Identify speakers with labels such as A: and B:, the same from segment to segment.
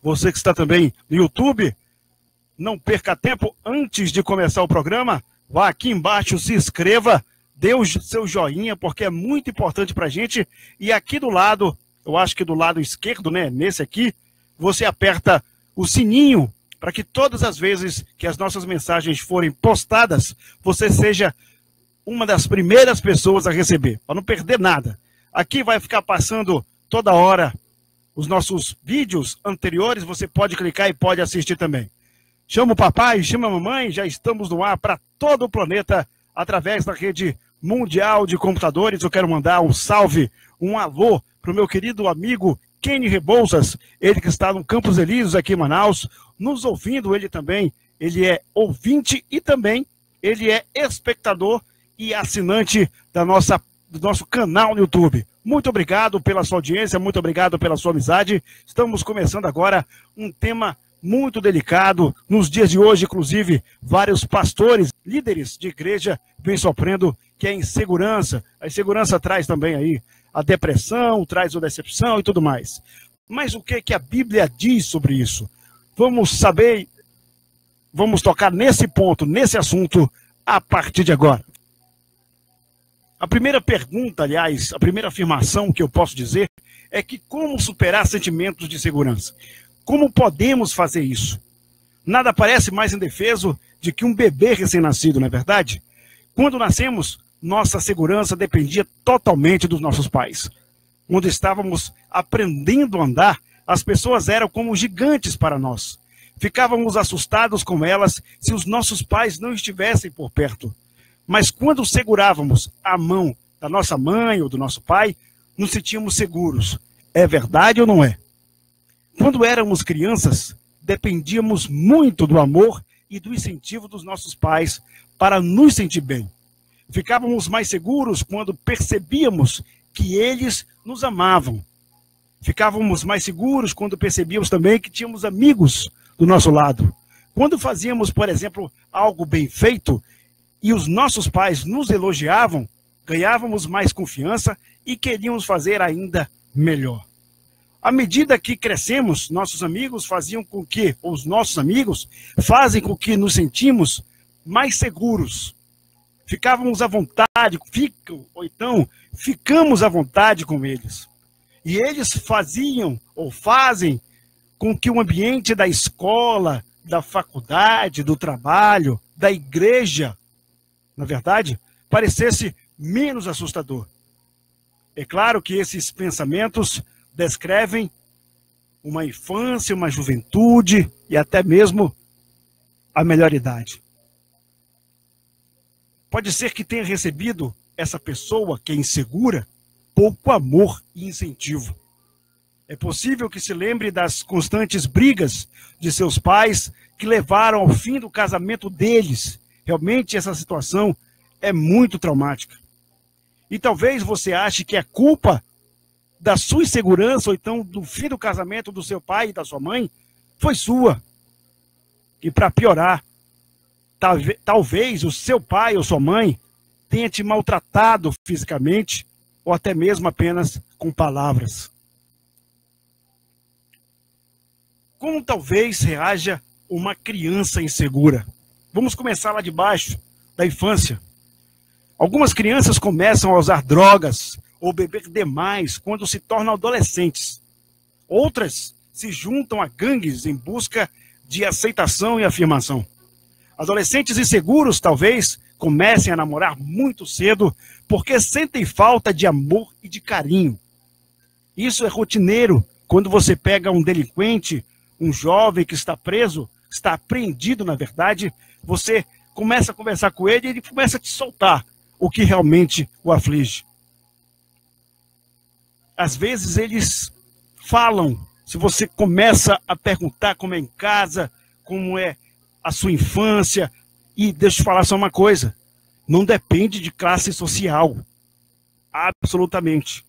A: Você que está também no YouTube, não perca tempo. Antes de começar o programa, vá aqui embaixo, se inscreva, dê o seu joinha, porque é muito importante para a gente. E aqui do lado, eu acho que do lado esquerdo, né, nesse aqui, você aperta o sininho para que todas as vezes que as nossas mensagens forem postadas, você seja uma das primeiras pessoas a receber, para não perder nada. Aqui vai ficar passando toda hora os nossos vídeos anteriores, você pode clicar e pode assistir também. Chama o papai, chama a mamãe, já estamos no ar para todo o planeta, através da rede mundial de computadores. Eu quero mandar um salve, um alô para o meu querido amigo Kenny Rebouças, ele que está no Campos Elíseos aqui em Manaus, nos ouvindo. Ele também, ele é ouvinte e também ele é espectador e assinante do nosso canal no YouTube. Muito obrigado pela sua audiência, muito obrigado pela sua amizade. Estamos começando agora um tema muito delicado. Nos dias de hoje, inclusive, vários pastores, líderes de igreja, vêm sofrendo que é a insegurança. A insegurança traz também aí a depressão, traz a decepção e tudo mais. Mas o que a Bíblia diz sobre isso? Vamos saber, vamos tocar nesse ponto, nesse assunto, a partir de agora. A primeira pergunta, aliás, a primeira afirmação que eu posso dizer é que como superar sentimentos de insegurança? Como podemos fazer isso? Nada parece mais indefeso de que um bebê recém-nascido, não é verdade? Quando nascemos, nossa segurança dependia totalmente dos nossos pais. Quando estávamos aprendendo a andar, as pessoas eram como gigantes para nós. Ficávamos assustados com elas se os nossos pais não estivessem por perto. Mas quando segurávamos a mão da nossa mãe ou do nosso pai, nos sentíamos seguros. É verdade ou não é? Quando éramos crianças, dependíamos muito do amor e do incentivo dos nossos pais para nos sentir bem. Ficávamos mais seguros quando percebíamos que eles nos amavam. Ficávamos mais seguros quando percebíamos também que tínhamos amigos do nosso lado. Quando fazíamos, por exemplo, algo bem feito e os nossos pais nos elogiavam, ganhávamos mais confiança e queríamos fazer ainda melhor. À medida que crescemos, nossos amigos faziam com que, ou os nossos amigos fazem com que nos sentimos mais seguros. Ficávamos à vontade, ficamos à vontade com eles. E eles faziam ou fazem com que o ambiente da escola, da faculdade, do trabalho, da igreja, na verdade, parecesse menos assustador. É claro que esses pensamentos descrevem uma infância, uma juventude e até mesmo a melhor idade. Pode ser que tenha recebido essa pessoa que é insegura pouco amor e incentivo. É possível que se lembre das constantes brigas de seus pais que levaram ao fim do casamento deles. Realmente essa situação é muito traumática. E talvez você ache que a culpa da sua insegurança ou então do fim do casamento do seu pai e da sua mãe foi sua. E para piorar, talvez o seu pai ou sua mãe tenha te maltratado fisicamente ou até mesmo apenas com palavras. Como talvez reaja uma criança insegura? Vamos começar lá de baixo, da infância. Algumas crianças começam a usar drogas ou beber demais quando se tornam adolescentes. Outras se juntam a gangues em busca de aceitação e afirmação. Adolescentes inseguros, talvez, comecem a namorar muito cedo porque sentem falta de amor e de carinho. Isso é rotineiro quando você pega um delinquente, um jovem que está preso, está apreendido, na verdade, você começa a conversar com ele e ele começa a te soltar o que realmente o aflige. Às vezes eles falam, se você começa a perguntar como é em casa, como é a sua infância, e deixa eu te falar só uma coisa, não depende de classe social, absolutamente.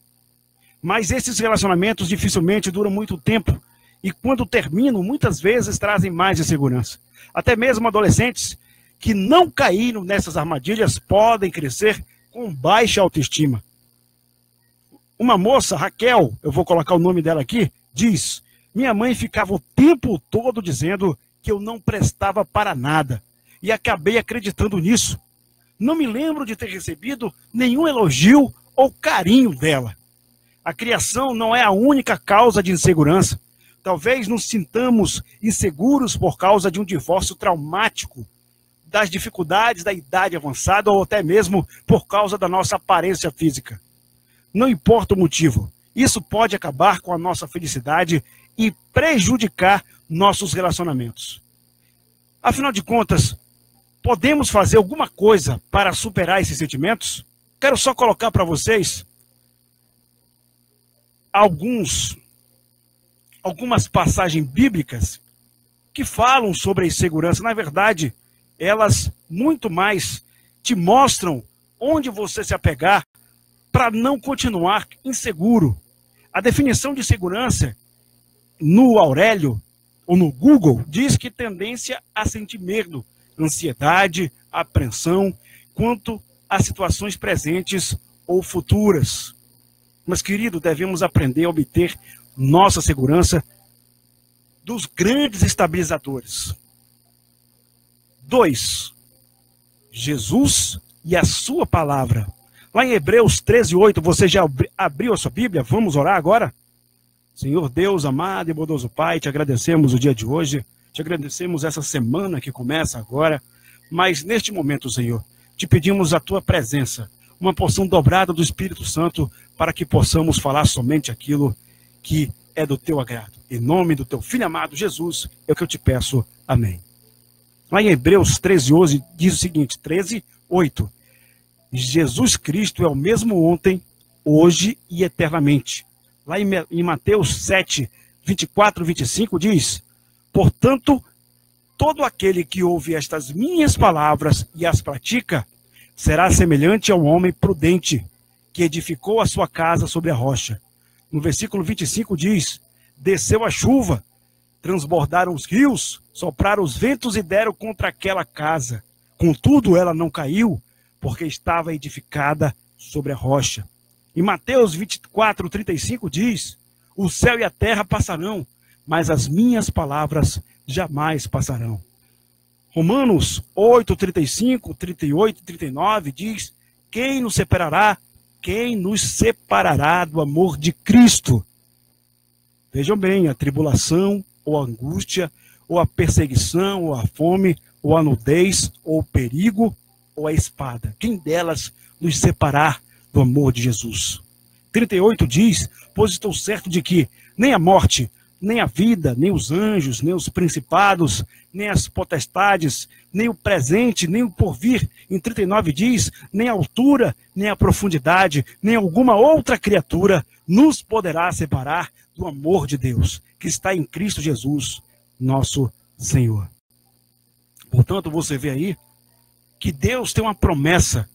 A: Mas esses relacionamentos dificilmente duram muito tempo, e quando terminam, muitas vezes trazem mais insegurança. Até mesmo adolescentes que não caíram nessas armadilhas podem crescer com baixa autoestima. Uma moça, Raquel, eu vou colocar o nome dela aqui, diz: Minha mãe ficava o tempo todo dizendo que eu não prestava para nada. E acabei acreditando nisso. Não me lembro de ter recebido nenhum elogio ou carinho dela. A criação não é a única causa de insegurança. Talvez nos sintamos inseguros por causa de um divórcio traumático, das dificuldades da idade avançada ou até mesmo por causa da nossa aparência física. Não importa o motivo, isso pode acabar com a nossa felicidade e prejudicar nossos relacionamentos. Afinal de contas, podemos fazer alguma coisa para superar esses sentimentos? Quero só colocar para vocês algumas passagens bíblicas que falam sobre a insegurança. Na verdade, elas muito mais te mostram onde você se apegar para não continuar inseguro. A definição de segurança no Aurélio ou no Google diz que tendência a sentir medo, ansiedade, apreensão quanto a situações presentes ou futuras. Mas, querido, devemos aprender a obter nossa segurança dos grandes estabilizadores. 2. Jesus e a sua palavra. Lá em Hebreus 13:8, você já abriu a sua Bíblia? Vamos orar agora? Senhor Deus, amado e bondoso Pai, te agradecemos o dia de hoje, te agradecemos essa semana que começa agora, mas neste momento, Senhor, te pedimos a tua presença, uma porção dobrada do Espírito Santo, para que possamos falar somente aquilo que é do teu agrado. Em nome do teu Filho amado Jesus, é o que eu te peço. Amém. Lá em Hebreus 13:11 diz o seguinte, 13:8. Jesus Cristo é o mesmo ontem, hoje e eternamente. Lá em Mateus 7:24-25 diz, portanto, todo aquele que ouve estas minhas palavras e as pratica, será semelhante ao homem prudente, que edificou a sua casa sobre a rocha. No versículo 25 diz, desceu a chuva, transbordaram os rios, sopraram os ventos e deram contra aquela casa. Contudo, ela não caiu, porque estava edificada sobre a rocha. Em Mateus 24:35 diz, o céu e a terra passarão, mas as minhas palavras jamais passarão. Romanos 8:35, 38 e 39 diz, quem nos separará do amor de Cristo? Vejam bem, a tribulação, ou a angústia, ou a perseguição, ou a fome, ou a nudez, ou o perigo, ou a espada. Quem delas nos separar do amor de Jesus? 38 diz, pois estou certo de que nem a morte, nem a vida, nem os anjos, nem os principados, nem as potestades, nem o presente, nem o porvir. Em 39 diz, nem a altura, nem a profundidade, nem alguma outra criatura nos poderá separar do amor de Deus, que está em Cristo Jesus, nosso Senhor. Portanto, você vê aí que Deus tem uma promessa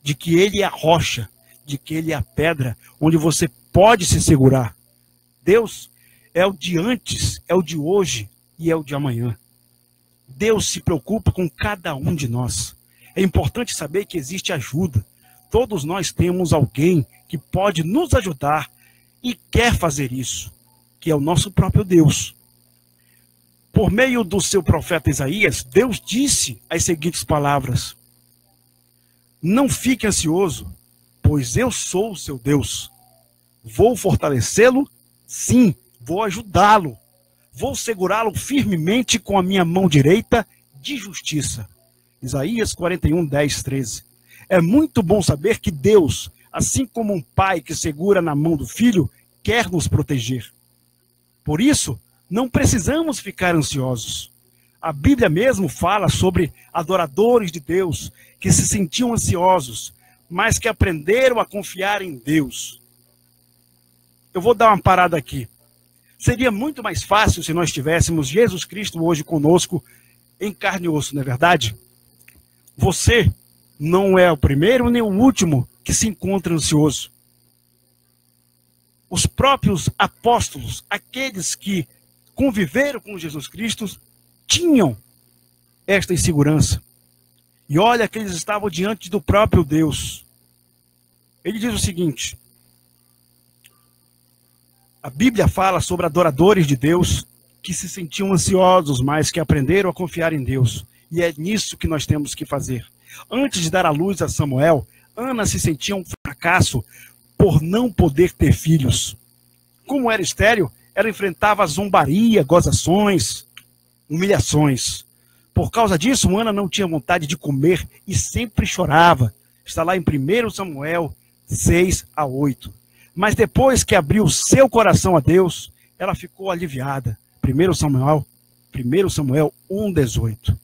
A: de que Ele é a rocha, de que Ele é a pedra, onde você pode se segurar. Deus é o de antes, é o de hoje e é o de amanhã. Deus se preocupa com cada um de nós. É importante saber que existe ajuda. Todos nós temos alguém que pode nos ajudar e quer fazer isso, que é o nosso próprio Deus. Por meio do seu profeta Isaías, Deus disse as seguintes palavras: não fique ansioso, pois eu sou o seu Deus. Vou fortalecê-lo? Sim, vou ajudá-lo. Vou segurá-lo firmemente com a minha mão direita de justiça. Isaías 41, 10, 13. É muito bom saber que Deus, assim como um pai que segura na mão do filho, quer nos proteger. Por isso, não precisamos ficar ansiosos. A Bíblia mesmo fala sobre adoradores de Deus que se sentiam ansiosos, mas que aprenderam a confiar em Deus. Eu vou dar uma parada aqui. Seria muito mais fácil se nós tivéssemos Jesus Cristo hoje conosco em carne e osso, não é verdade? Você não é o primeiro nem o último que se encontra ansioso. Os próprios apóstolos, aqueles que conviveram com Jesus Cristo, tinham esta insegurança. E olha que eles estavam diante do próprio Deus. Ele diz o seguinte: A Bíblia fala sobre adoradores de Deus que se sentiam ansiosos, mas que aprenderam a confiar em Deus. E é nisso que nós temos que fazer. Antes de dar à luz a Samuel, Ana se sentia um fracasso por não poder ter filhos. Como era estéril, ela enfrentava zombaria, gozações, humilhações. Por causa disso, Ana não tinha vontade de comer e sempre chorava. Está lá em 1 Samuel 6-8. Mas depois que abriu seu coração a Deus, ela ficou aliviada. 1 Samuel 1:18.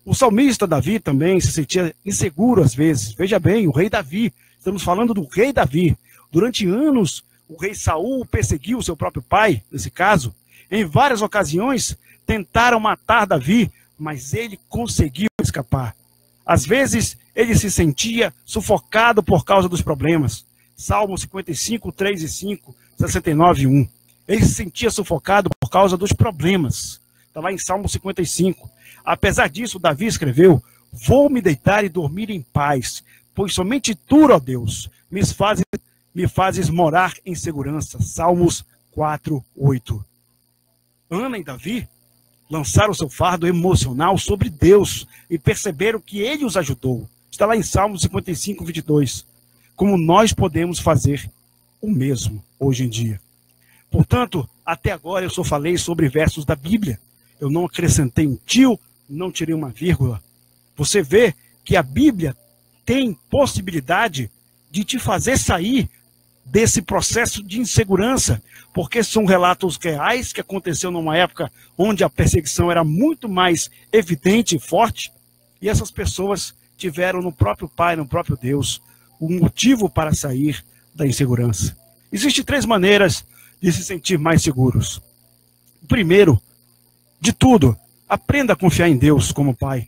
A: O salmista Davi também se sentia inseguro às vezes. Veja bem, o rei Davi, estamos falando do rei Davi. Durante anos, o rei Saul perseguiu seu próprio pai, nesse caso. Em várias ocasiões, tentaram matar Davi, mas ele conseguiu escapar. Às vezes, ele se sentia sufocado por causa dos problemas. Salmo 55, 3 e 5, 69 e 1. Ele se sentia sufocado por causa dos problemas. Está lá em Salmo 55. Apesar disso, Davi escreveu: vou me deitar e dormir em paz, pois somente tu, ó Deus, me fazes morar em segurança. Salmos 4, 8. Ana e Davi lançaram seu fardo emocional sobre Deus e perceberam que ele os ajudou. Está lá em Salmos 55, 22. Como nós podemos fazer o mesmo hoje em dia. Portanto, até agora eu só falei sobre versos da Bíblia. Eu não acrescentei um tio, não tirei uma vírgula. Você vê que a Bíblia tem possibilidade de te fazer sair desse processo de insegurança, porque são relatos reais que aconteceu numa época onde a perseguição era muito mais evidente e forte, e essas pessoas tiveram no próprio Pai, no próprio Deus, um motivo para sair da insegurança. Existem 3 maneiras de se sentir mais seguros. Primeiro, de tudo, aprenda a confiar em Deus como Pai.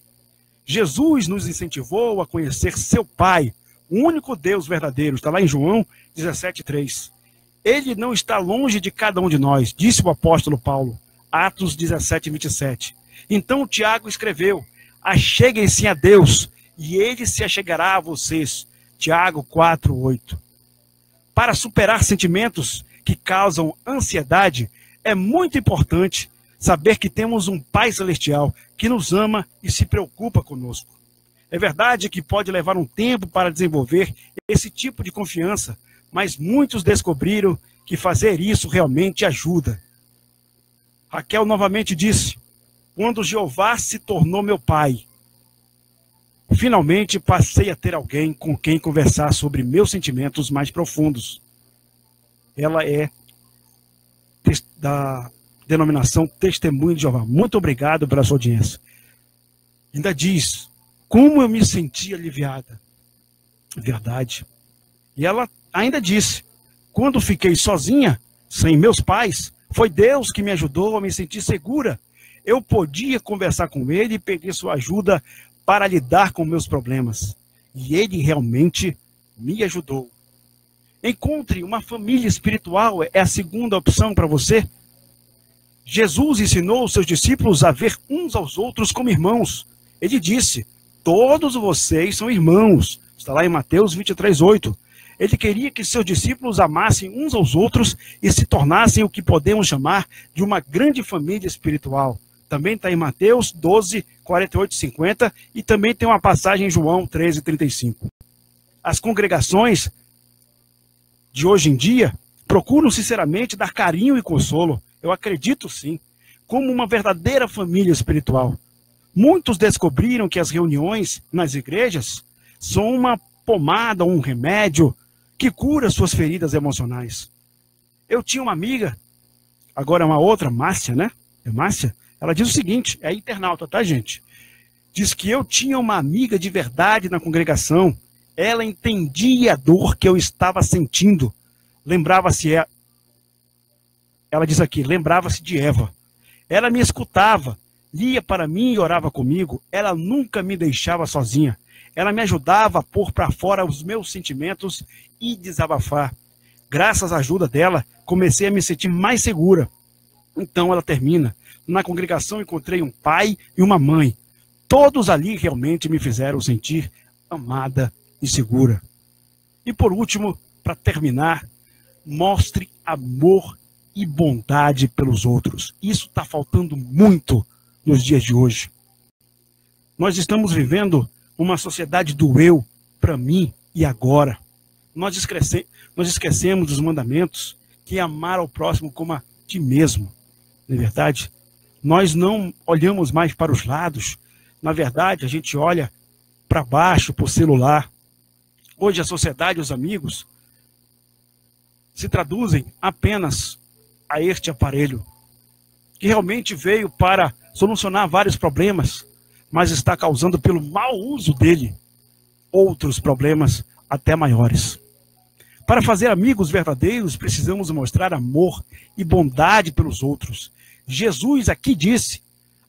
A: Jesus nos incentivou a conhecer seu Pai, o único Deus verdadeiro. Está lá em João 17:3. Ele não está longe de cada um de nós, disse o apóstolo Paulo, Atos 17:27. Então Tiago escreveu: acheguem-se a Deus, e ele se achegará a vocês. Tiago 4:8. Para superar sentimentos que causam ansiedade, é muito importante saber que temos um Pai Celestial que nos ama e se preocupa conosco. É verdade que pode levar um tempo para desenvolver esse tipo de confiança, mas muitos descobriram que fazer isso realmente ajuda. Raquel novamente disse: quando Jeová se tornou meu pai, finalmente passei a ter alguém com quem conversar sobre meus sentimentos mais profundos. Ela é da denominação Testemunho de Jeová. Muito obrigado pela sua audiência. Ainda diz: como eu me senti aliviada. Verdade. E ela ainda disse: quando fiquei sozinha, sem meus pais, foi Deus que me ajudou a me sentir segura. Eu podia conversar com ele e pedir sua ajuda para lidar com meus problemas. E ele realmente me ajudou. Encontre uma família espiritual, é a segunda opção para você. Jesus ensinou os seus discípulos a ver uns aos outros como irmãos. Ele disse: todos vocês são irmãos. Está lá em Mateus 23:8. Ele queria que seus discípulos amassem uns aos outros e se tornassem o que podemos chamar de uma grande família espiritual. Também está em Mateus 12, 48 e 50, e também tem uma passagem em João 13, 35. As congregações de hoje em dia procuram sinceramente dar carinho e consolo, eu acredito sim, como uma verdadeira família espiritual. Muitos descobriram que as reuniões nas igrejas são uma pomada, um remédio que cura suas feridas emocionais. Eu tinha uma amiga, agora é uma outra, Márcia, né? É Márcia? Ela diz o seguinte, é internauta, tá, gente? Diz que eu tinha uma amiga de verdade na congregação. Ela entendia a dor que eu estava sentindo. Ela diz aqui, lembrava-se de Eva. Ela me escutava, lia para mim e orava comigo. Ela nunca me deixava sozinha. Ela me ajudava a pôr para fora os meus sentimentos e desabafar. Graças à ajuda dela, comecei a me sentir mais segura. Então ela termina. Na congregação encontrei um pai e uma mãe. Todos ali realmente me fizeram sentir amada e segura. E por último, para terminar, mostre amor e bondade pelos outros. Isso está faltando muito nos dias de hoje. Nós estamos vivendo uma sociedade do eu, para mim e agora. Nós esquecemos dos mandamentos, que é amar ao próximo como a ti mesmo. Não é verdade? Nós não olhamos mais para os lados. Na verdade, a gente olha para baixo, para o celular. Hoje a sociedade, os amigos, se traduzem apenas a este aparelho, que realmente veio para solucionar vários problemas, mas está causando, pelo mau uso dele, outros problemas até maiores. Para fazer amigos verdadeiros, precisamos mostrar amor e bondade pelos outros. Jesus aqui disse: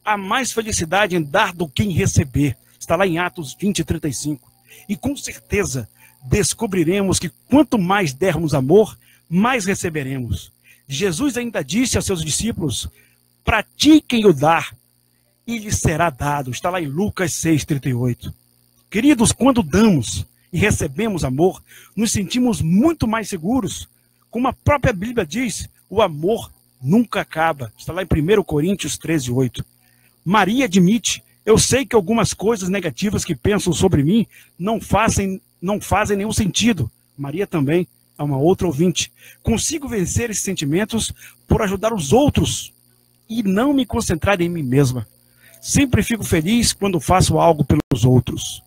A: há mais felicidade em dar do que em receber. Está lá em Atos 20:35. E com certeza descobriremos que quanto mais dermos amor, mais receberemos. Jesus ainda disse a seus discípulos: pratiquem o dar, e lhes será dado. Está lá em Lucas 6:38. Queridos, quando damos e recebemos amor, nos sentimos muito mais seguros. Como a própria Bíblia diz, o amor nunca acaba. Está lá em 1 Coríntios 13:8. Maria admite: eu sei que algumas coisas negativas que pensam sobre mim não fazem nenhum sentido. Maria também é uma outra ouvinte. Consigo vencer esses sentimentos por ajudar os outros e não me concentrar em mim mesma. Sempre fico feliz quando faço algo pelos outros.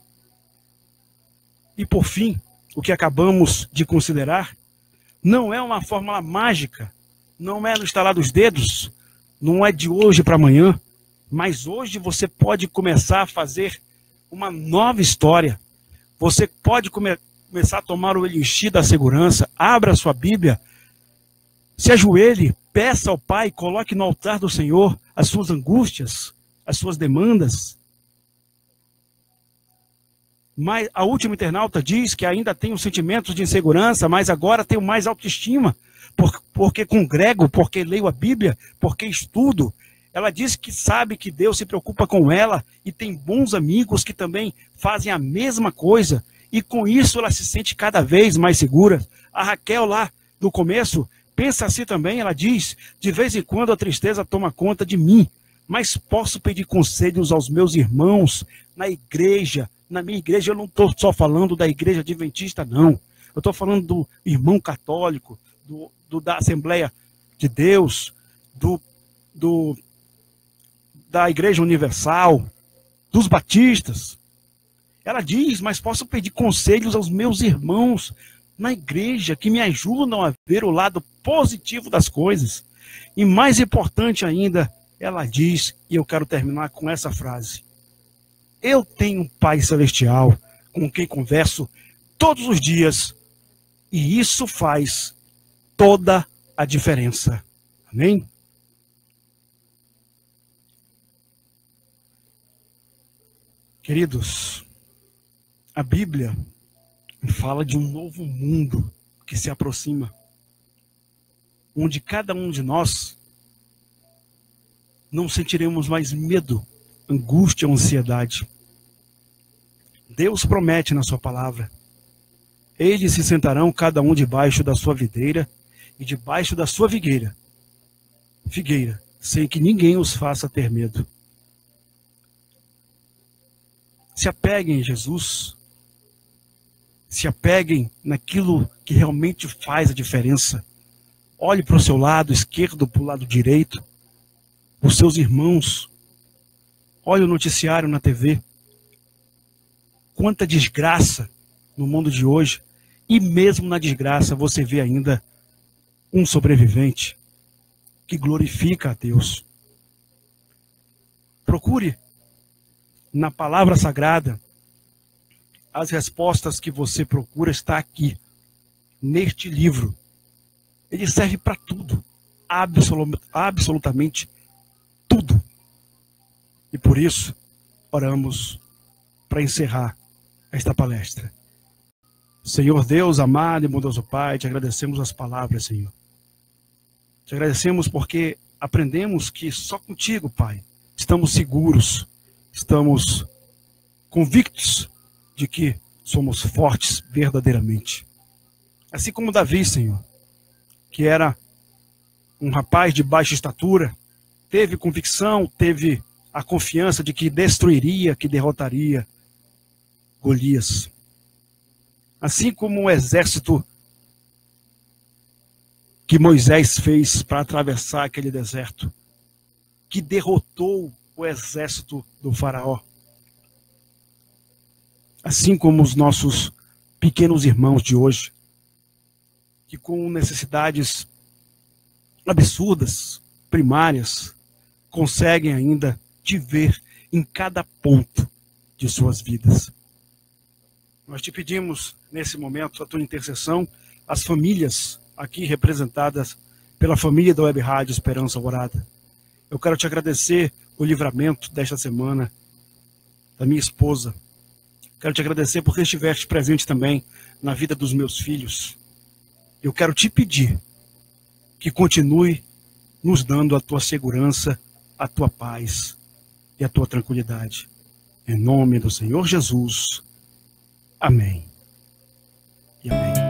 A: E por fim, o que acabamos de considerar não é uma fórmula mágica, não é no estalar dos dedos, não é de hoje para amanhã, mas hoje você pode começar a fazer uma nova história. Você pode começar a tomar o elixir da segurança. Abra a sua Bíblia, se ajoelhe, peça ao Pai, coloque no altar do Senhor as suas angústias, as suas demandas. Mas a última internauta diz que ainda tem os sentimentos de insegurança, mas agora tenho mais autoestima, porque congrego, porque leio a Bíblia, porque estudo. Ela diz que sabe que Deus se preocupa com ela e tem bons amigos que também fazem a mesma coisa. E com isso ela se sente cada vez mais segura. A Raquel lá, no começo, pensa assim também. Ela diz: de vez em quando a tristeza toma conta de mim, mas posso pedir conselhos aos meus irmãos na igreja. Na minha igreja eu não estou só falando da igreja adventista, não. Eu estou falando do irmão católico, da Assembleia de Deus, da Igreja Universal, dos batistas. Ela diz: mas posso pedir conselhos aos meus irmãos na igreja, que me ajudam a ver o lado positivo das coisas. E mais importante ainda, ela diz, e eu quero terminar com essa frase: eu tenho um Pai Celestial com quem converso todos os dias, e isso faz toda a diferença. Amém? Queridos, a Bíblia fala de um novo mundo que se aproxima, onde cada um de nós não sentiremos mais medo, angústia ou ansiedade. Deus promete na sua palavra: eles se sentarão cada um debaixo da sua videira e debaixo da sua figueira, sem que ninguém os faça ter medo. Se apeguem em Jesus, se apeguem naquilo que realmente faz a diferença. Olhe para o seu lado esquerdo, para o lado direito, os seus irmãos. Olhe o noticiário na TV. Quanta desgraça no mundo de hoje. E mesmo na desgraça você vê ainda um sobrevivente que glorifica a Deus. Procure na palavra sagrada as respostas que você procura. Está aqui, neste livro. Ele serve para tudo, absolutamente tudo. E por isso, oramos para encerrar esta palestra. Senhor Deus amado e bondoso Pai, te agradecemos as palavras, Senhor. Te agradecemos porque aprendemos que só contigo, Pai, estamos seguros, estamos convictos de que somos fortes verdadeiramente. Assim como Davi, Senhor, que era um rapaz de baixa estatura, teve convicção, teve a confiança de que destruiria, que derrotaria Golias. Assim como o exército que Moisés fez para atravessar aquele deserto, que derrotou o exército do faraó. Assim como os nossos pequenos irmãos de hoje, que com necessidades absurdas, primárias, conseguem ainda te ver em cada ponto de suas vidas. Nós te pedimos, nesse momento, a tua intercessão, as famílias aqui representadas pela família da Web Rádio Esperança Alvorada. Eu quero te agradecer o livramento desta semana da minha esposa. Quero te agradecer porque estiveste presente também na vida dos meus filhos. Eu quero te pedir que continue nos dando a tua segurança, a tua paz e a tua tranquilidade. Em nome do Senhor Jesus. Amém. E amém.